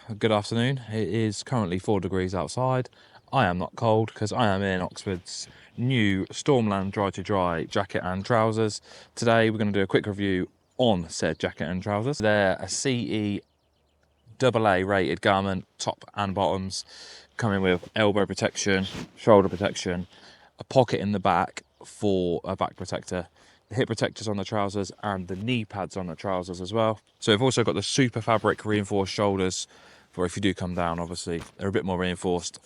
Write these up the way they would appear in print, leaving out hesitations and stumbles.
good afternoon. It is currently 4 degrees outside. I am not cold because I am in Oxford's new Stormland Dry2Dry jacket and trousers. Today we're going to do a quick review on said jacket and trousers. They're a CE AA rated garment, top and bottoms, coming with elbow protection, shoulder protection, a pocket in the back for a back protector, the hip protectors on the trousers and the knee pads on the trousers as well. So we've also got the super fabric reinforced shoulders for if you do come down. Obviously they're a bit more reinforced,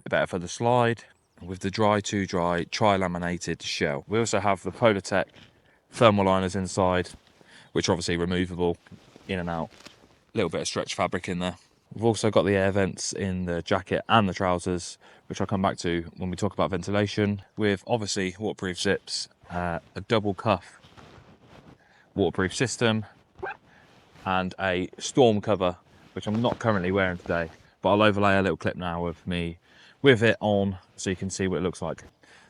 better for the slide, with the Dry2Dry tri-laminated shell. We also have the Polartec thermal liners inside, which are obviously removable in and out. A little bit of stretch fabric in there. We've also got the air vents in the jacket and the trousers, which I'll come back to when we talk about ventilation, with obviously waterproof zips, a double cuff waterproof system, and a storm cover, which I'm not currently wearing today, but I'll overlay a little clip now of me with it on so you can see what it looks like.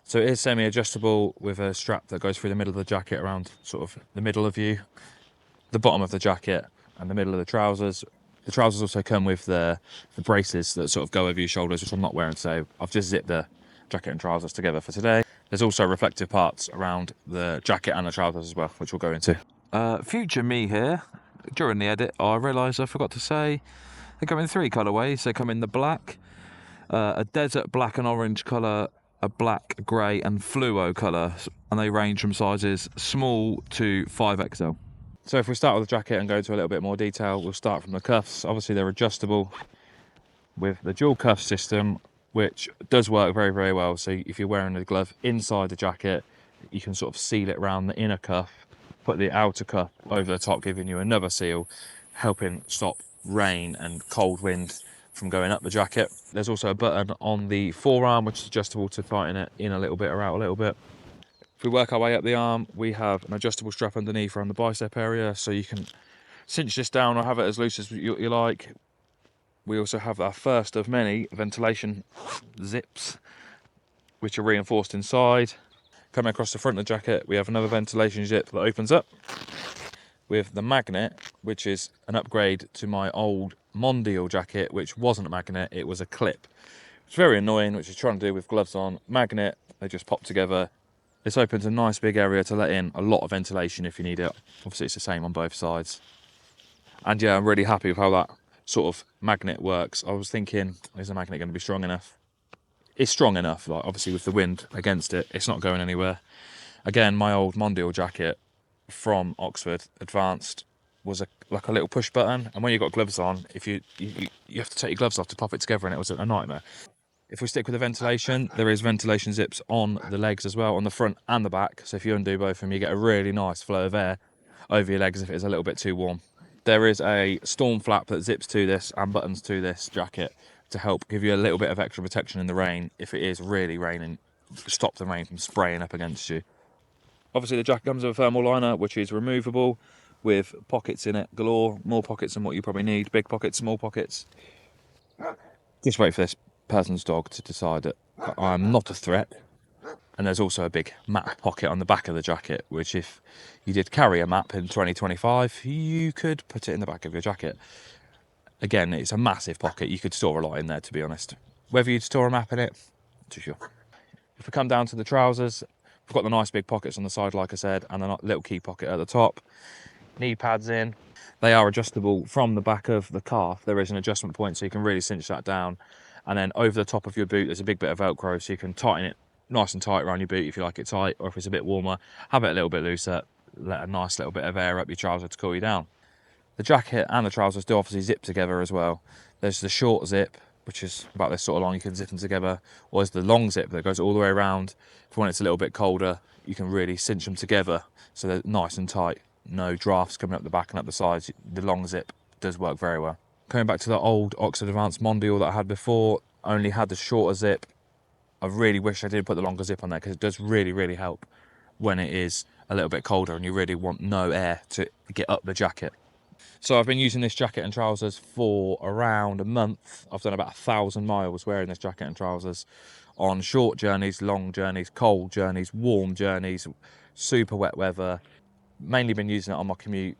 So it is semi-adjustable with a strap that goes through the middle of the jacket around sort of the middle of you, the bottom of the jacket and the middle of the trousers. The trousers also come with the braces that sort of go over your shoulders, which I'm not wearing today. I've just zipped the jacket and trousers together for today. There's also reflective parts around the jacket and the trousers as well, which we'll go into. Future me here. During the edit, I realised I forgot to say they come in 3 colourways. They come in the black, a desert black and orange colour, a black, grey and fluo colour, and they range from sizes small to 5XL. So if we start with the jacket and go into a little bit more detail, we'll start from the cuffs. Obviously they're adjustable with the dual cuff system, which does work very, very well. So if you're wearing the glove inside the jacket, you can sort of seal it around the inner cuff, put the outer cuff over the top, giving you another seal, helping stop rain and cold wind from going up the jacket. There's also a button on the forearm, which is adjustable to tighten it in a little bit or out a little bit. If we work our way up the arm, we have an adjustable strap underneath around the bicep area, so you can cinch this down or have it as loose as you like. We also have our first of many ventilation zips, which are reinforced inside. Coming across the front of the jacket, we have another ventilation zip that opens up with the magnet, which is an upgrade to my old Mondial jacket, which wasn't a magnet, it was a clip. It's very annoying, which is trying to do with gloves on. Magnet, they just pop together. This opens a nice big area to let in a lot of ventilation if you need it. Obviously it's the same on both sides. And yeah, I'm really happy with how that sort of magnet works. I was thinking, is the magnet going to be strong enough? It's strong enough, like obviously with the wind against it, it's not going anywhere. Again, my old Mondial jacket from Oxford Advanced was like a little push button, and when you've got gloves on, if you have to take your gloves off to pop it together, and it was a nightmare. If we stick with the ventilation, there is ventilation zips on the legs as well, on the front and the back. So if you undo both of them, you get a really nice flow of air over your legs if it is a little bit too warm. There is a storm flap that zips to this and buttons to this jacket to help give you a little bit of extra protection in the rain if it is really raining, stop the rain from spraying up against you. Obviously the jacket comes with a thermal liner, which is removable with pockets in it galore, more pockets than what you probably need, big pockets, small pockets. Just wait for this person's dog to decide that I'm not a threat. And there's also a big map pocket on the back of the jacket, which if you did carry a map in 2025, you could put it in the back of your jacket. Again, it's a massive pocket. You could store a lot in there, to be honest. Whether you'd store a map in it, not too sure. If we come down to the trousers, we've got the nice big pockets on the side, like I said, and a little key pocket at the top. Knee pads in. They are adjustable from the back of the calf. There is an adjustment point, so you can really cinch that down. And then over the top of your boot, there's a big bit of Velcro, so you can tighten it nice and tight around your boot if you like it tight, or if it's a bit warmer, have it a little bit looser, let a nice little bit of air up your trouser to cool you down. The jacket and the trousers do obviously zip together as well. There's the short zip, which is about this sort of long, you can zip them together, or there's the long zip that goes all the way around. If when it's a little bit colder, you can really cinch them together so they're nice and tight. No drafts coming up the back and up the sides. The long zip does work very well. Coming back to the old Oxford Advanced Mondial that I had before, only had the shorter zip. I really wish I did put the longer zip on there because it does really, really help when it is a little bit colder and you really want no air to get up the jacket. So I've been using this jacket and trousers for around a month. I've done about 1,000 miles wearing this jacket and trousers on short journeys, long journeys, cold journeys, warm journeys, super wet weather. Mainly been using it on my commute,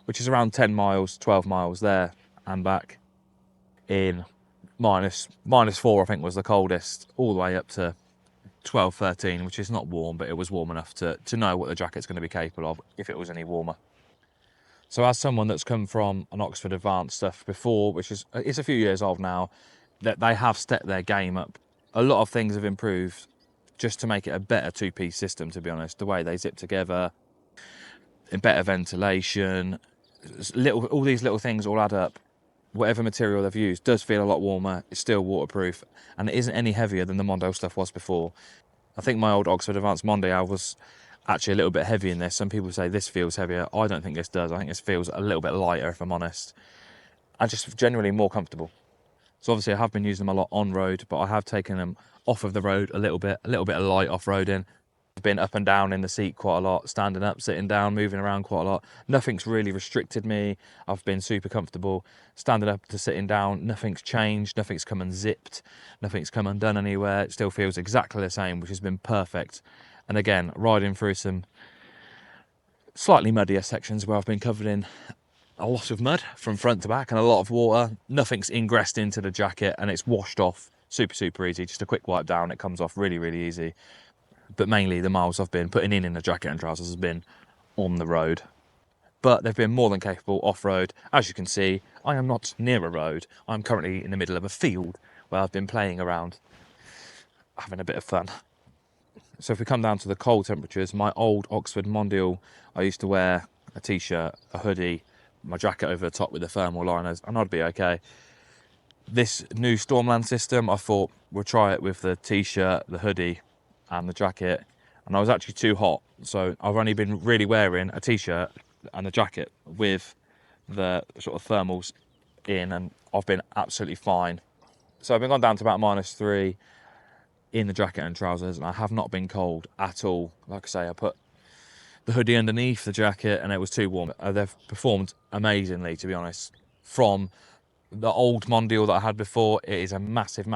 which is around 10 miles, 12 miles there and back. in -4, I think was the coldest, all the way up to 12, 13, which is not warm, but it was warm enough to know what the jacket's going to be capable of if it was any warmer. So as someone that's come from an Oxford Advanced stuff before, which is it's a few years old now, that they have stepped their game up. A lot of things have improved just to make it a better two-piece system, to be honest. The way they zip together, better ventilation, all these little things all add up. Whatever material they've used does feel a lot warmer, it's still waterproof, and it isn't any heavier than the Mondale stuff was before. I think my old Oxford Advanced Mondale was actually a little bit heavy in this. Some people say this feels heavier. I don't think this does. I think this feels a little bit lighter, if I'm honest, and just generally more comfortable. So obviously I have been using them a lot on road, but I have taken them off of the road a little bit of light off-roading. I've been up and down in the seat quite a lot, standing up, sitting down, moving around quite a lot. Nothing's really restricted me. I've been super comfortable. Standing up to sitting down, nothing's changed, nothing's come unzipped, nothing's come undone anywhere. It still feels exactly the same, which has been perfect. And again, riding through some slightly muddier sections where I've been covered in a lot of mud from front to back and a lot of water. Nothing's ingressed into the jacket and it's washed off super easy. Just a quick wipe down, it comes off really easy. But mainly the miles I've been putting in the jacket and trousers has been on the road. But they've been more than capable off-road. As you can see, I am not near a road. I'm currently in the middle of a field where I've been playing around, having a bit of fun. So if we come down to the cold temperatures, my old Oxford Mondial, I used to wear a t-shirt, a hoodie, my jacket over the top with the thermal liners, and I'd be okay. This new Stormland system, I thought we'll try it with the t-shirt, the hoodie, and the jacket, and I was actually too hot, so I've only been really wearing a t-shirt and a jacket with the sort of thermals in, and I've been absolutely fine. So I've been gone down to about -3 in the jacket and trousers, and I have not been cold at all. Like I say, I put the hoodie underneath the jacket and it was too warm. They've performed amazingly, to be honest. From the old Mondial that I had before, it is a massive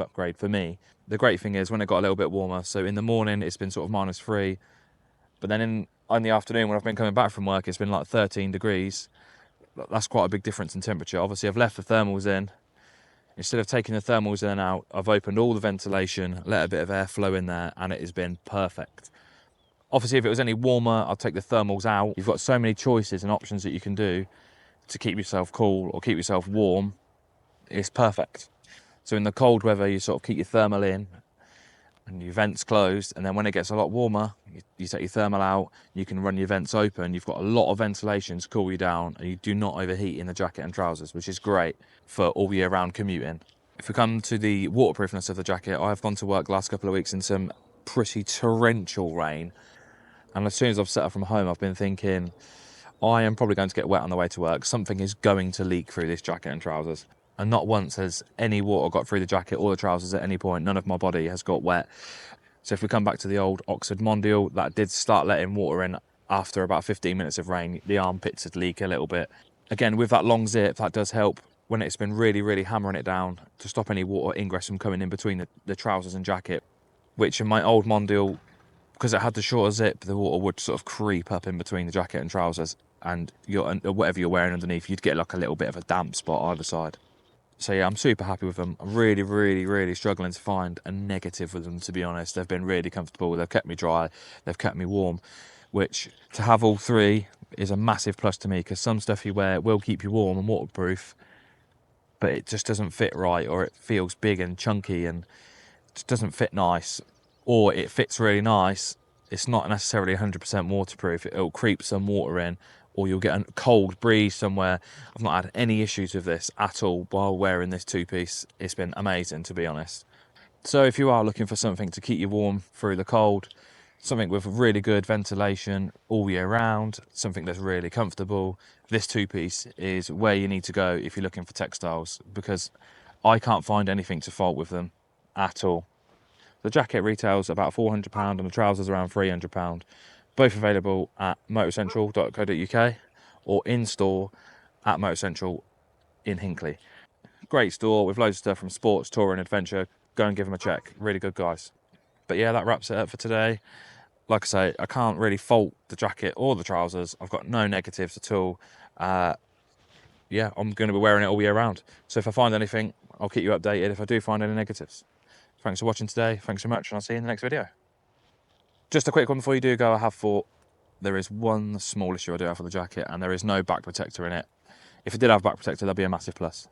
upgrade for me. The great thing is when it got a little bit warmer, so in the morning it's been sort of -3, but then in the afternoon when I've been coming back from work, it's been like 13 degrees. That's quite a big difference in temperature. Obviously I've left the thermals in. Instead of taking the thermals in and out, I've opened all the ventilation, let a bit of airflow in there, and it has been perfect. Obviously, if it was any warmer, I'd take the thermals out. You've got so many choices and options that you can do to keep yourself cool or keep yourself warm. It's perfect. So in the cold weather, you sort of keep your thermal in and your vents closed, and then when it gets a lot warmer, you take your thermal out, you can run your vents open. You've got a lot of ventilation to cool you down, and you do not overheat in the jacket and trousers, which is great for all year round commuting. If we come to the waterproofness of the jacket, I've gone to work the last couple of weeks in some pretty torrential rain, and as soon as I've set up from home, I've been thinking, I am probably going to get wet on the way to work. Something is going to leak through this jacket and trousers. And not once has any water got through the jacket or the trousers at any point. None of my body has got wet. So if we come back to the old Oxford Mondial, that did start letting water in after about 15 minutes of rain. The armpits would leak a little bit. Again, with that long zip, that does help when it's been really hammering it down to stop any water ingress from coming in between the trousers and jacket, which in my old Mondial, because it had the shorter zip, the water would sort of creep up in between the jacket and trousers, and whatever you're wearing underneath, you'd get like a little bit of a damp spot either side. So yeah, I'm super happy with them. I'm really struggling to find a negative with them, to be honest. They've been really comfortable. They've kept me dry. They've kept me warm, which to have all three is a massive plus to me, because some stuff you wear will keep you warm and waterproof, but it just doesn't fit right, or it feels big and chunky and just doesn't fit nice, or it fits really nice. It's not necessarily 100% waterproof. It'll creep some water in, or you'll get a cold breeze somewhere. I've not had any issues with this at all while wearing this two-piece. It's been amazing, to be honest. So if you are looking for something to keep you warm through the cold, something with really good ventilation all year round, something that's really comfortable, this two-piece is where you need to go if you're looking for textiles, because I can't find anything to fault with them at all. The jacket retails about £400 and the trousers around £300. Both available at motorcentral.co.uk or in store at Motorcentral in Hinckley. Great store with loads of stuff from sports, touring, adventure. Go and give them a check. Really good guys. But yeah, that wraps it up for today. Like I say, I can't really fault the jacket or the trousers. I've got no negatives at all. yeah, I'm going to be wearing it all year round. So if I find anything, I'll keep you updated if I do find any negatives. Thanks for watching today. Thanks so much, and I'll see you in the next video. Just a quick one before you do go. I have thought there is one small issue I do have for the jacket, and there is no back protector in it. If it did have back protector, that'd be a massive plus.